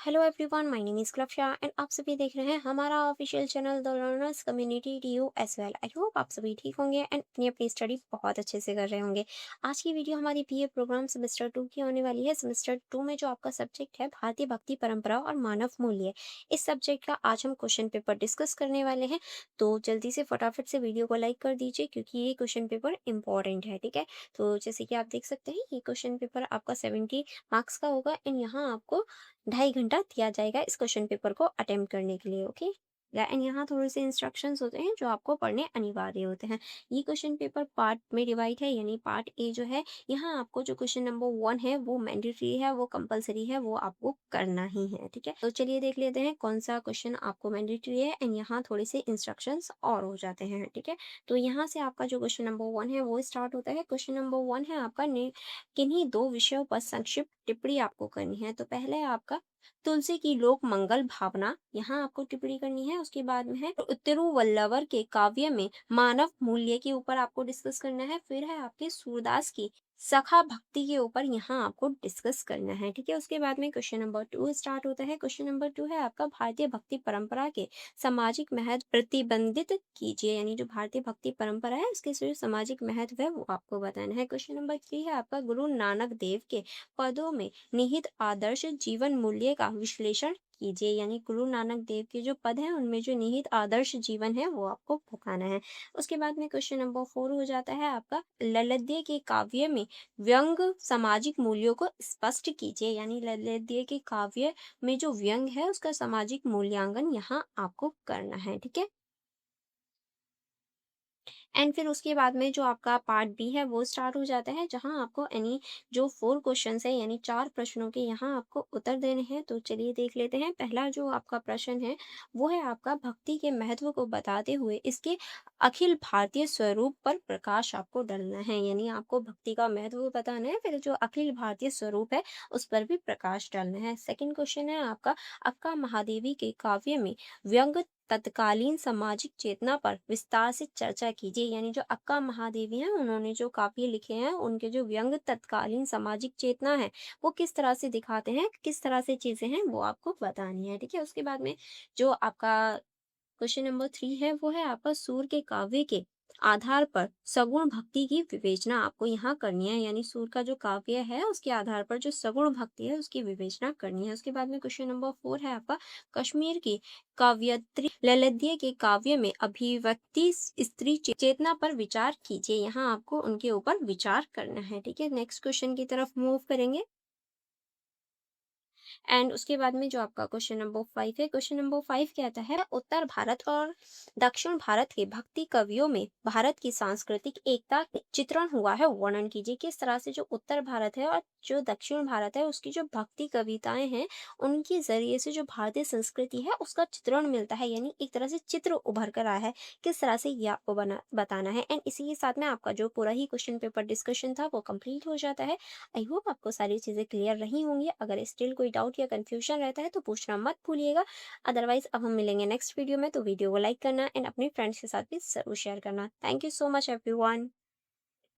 Hello everyone, my name is क्लफशा and आप सभी देख रहे हैं हमारा official channel the learners community TU as well. I hope आप सभी ठीक होंगे एंड अपनी अपनी स्टडी बहुत अच्छे से कर रहे होंगे। आज की वीडियो हमारी बीए प्रोग्राम सेमेस्टर 2 की होने वाली है। सेमेस्टर 2 में जो आपका सब्जेक्ट है भारतीय भक्ति परंपरा और मानव मूल्य, इस सब्जेक्ट का आज हम क्वेश्चन पेपर डिस्कस करने वाले हैं। तो जल्दी से फटाफट से वीडियो को लाइक कर दीजिए क्योंकि ये क्वेश्चन पेपर इंपॉर्टेंट है। ठीक है, तो जैसे कि आप देख सकते हैं ये क्वेश्चन पेपर आपका 70 मार्क्स का होगा एंड यहाँ आपको 2.5 घंटा दिया जाएगा इस क्वेश्चन पेपर को अटेम्प्ट करने के लिए। ओके, एंड यहाँ थोड़े से इंस्ट्रक्शंस होते हैं जो आपको पढ़ने अनिवार्य होते हैं। ये क्वेश्चन पेपर पार्ट में डिवाइड है, यानी पार्ट ए जो है, यहाँ आपको जो क्वेश्चन नंबर 1 है वो मैंडेटरी है, वो कंपलसरी है, वो आपको करना ही है। ठीक है, तो चलिए देख लेते हैं कौन सा क्वेश्चन आपको मैंडेटरी है एंड यहाँ थोड़े से इंस्ट्रक्शंस और हो जाते हैं। ठीक है, तो यहाँ से आपका जो क्वेश्चन नंबर 1 है वो स्टार्ट होता है। क्वेश्चन नंबर 1 है आपका, किन्हीं दो विषयों पर संक्षिप्त टिप्पणी आपको करनी है। तो पहले है आपका तुलसी की लोक मंगल भावना, यहाँ आपको टिप्पणी करनी है। उसके बाद में है तिरुवल्लवर के काव्य में मानव मूल्य के ऊपर आपको डिस्कस करना है। फिर है आपके सूरदास की सखा भक्ति के ऊपर यहाँ आपको डिस्कस करना है। ठीक है, उसके बाद में क्वेश्चन नंबर 2 स्टार्ट होता है। क्वेश्चन नंबर 2 है आपका भारतीय भक्ति परंपरा के सामाजिक महत्व प्रतिबंधित कीजिए, यानी जो भारतीय भक्ति परंपरा है उसके जो सामाजिक महत्व है वो आपको बताना है। क्वेश्चन नंबर 3 है आपका गुरु नानक देव के पदों में निहित आदर्श जीवन मूल्य का विश्लेषण कीजिए, यानी गुरु नानक देव के जो पद हैं उनमें जो निहित आदर्श जीवन है वो आपको बताना है। उसके बाद में क्वेश्चन नंबर 4 हो जाता है आपका ललित्य के काव्य में व्यंग सामाजिक मूल्यों को स्पष्ट कीजिए, यानी ललित्य के काव्य में जो व्यंग है उसका सामाजिक मूल्यांकन यहाँ आपको करना है। ठीक है, एंड फिर उसके बाद में जो आपका पार्ट बी है वो स्टार्ट हो जाता है, जहां आपको एनी जो 4 क्वेश्चंस है यानी 4 प्रश्नों के यहाँ आपको उत्तर देने हैं। तो चलिए देख लेते हैं। पहला जो आपका प्रश्न है वो है आपका भक्ति के महत्व को बताते हुए इसके अखिल भारतीय स्वरूप पर प्रकाश आपको डालना है, यानी आपको भक्ति का महत्व बताना है, फिर जो अखिल भारतीय स्वरूप है उस पर भी प्रकाश डालना है। सेकंड क्वेश्चन है आपका अक्का महादेवी के काव्य में व्यंग तत्कालीन सामाजिक चेतना पर विस्तार से चर्चा कीजिए, यानी जो अक्का महादेवी हैं उन्होंने जो काव्य लिखे हैं उनके जो व्यंग तत्कालीन सामाजिक चेतना है वो किस तरह से दिखाते हैं, किस तरह से चीजें हैं वो आपको बतानी है। ठीक है, उसके बाद में जो आपका क्वेश्चन नंबर 3 है वो है आपका सूर के काव्य के आधार पर सगुण भक्ति की विवेचना आपको यहाँ करनी है, यानी सूर का जो काव्य है उसके आधार पर जो सगुण भक्ति है उसकी विवेचना करनी है। उसके बाद में क्वेश्चन नंबर 4 है आपका कश्मीर की काव्यत्री ललित्य के काव्य में अभिव्यक्ति स्त्री चेतना पर विचार कीजिए, यहाँ आपको उनके ऊपर विचार करना है। ठीक है, नेक्स्ट क्वेश्चन की तरफ मूव करेंगे। एंड उसके बाद में जो आपका क्वेश्चन नंबर 5 है, क्वेश्चन नंबर 5 कहता है उत्तर भारत और दक्षिण भारत के भक्ति कवियों में भारत की सांस्कृतिक एकता चित्रण हुआ है, वर्णन कीजिए। किस तरह से जो उत्तर भारत है और जो दक्षिण भारत है उसकी जो भक्ति कविताएं हैं उनके जरिए से जो भारतीय संस्कृति है उसका चित्रण मिलता है, यानी एक तरह से चित्र उभर कर आया है, किस तरह से ये आपको बताना है। एंड इसी के साथ में आपका जो पूरा ही क्वेश्चन पेपर डिस्कशन था वो कंप्लीट हो जाता है। आई होप आपको सारी चीज़ें क्लियर रही होंगी। अगर स्टिल कोई डाउट या कन्फ्यूजन रहता है तो पूछना मत भूलिएगा। अदरवाइज अब हम मिलेंगे नेक्स्ट वीडियो में, तो वीडियो को लाइक करना एंड अपने फ्रेंड्स के साथ भी ज़रूर शेयर करना। Thank you so much everyone.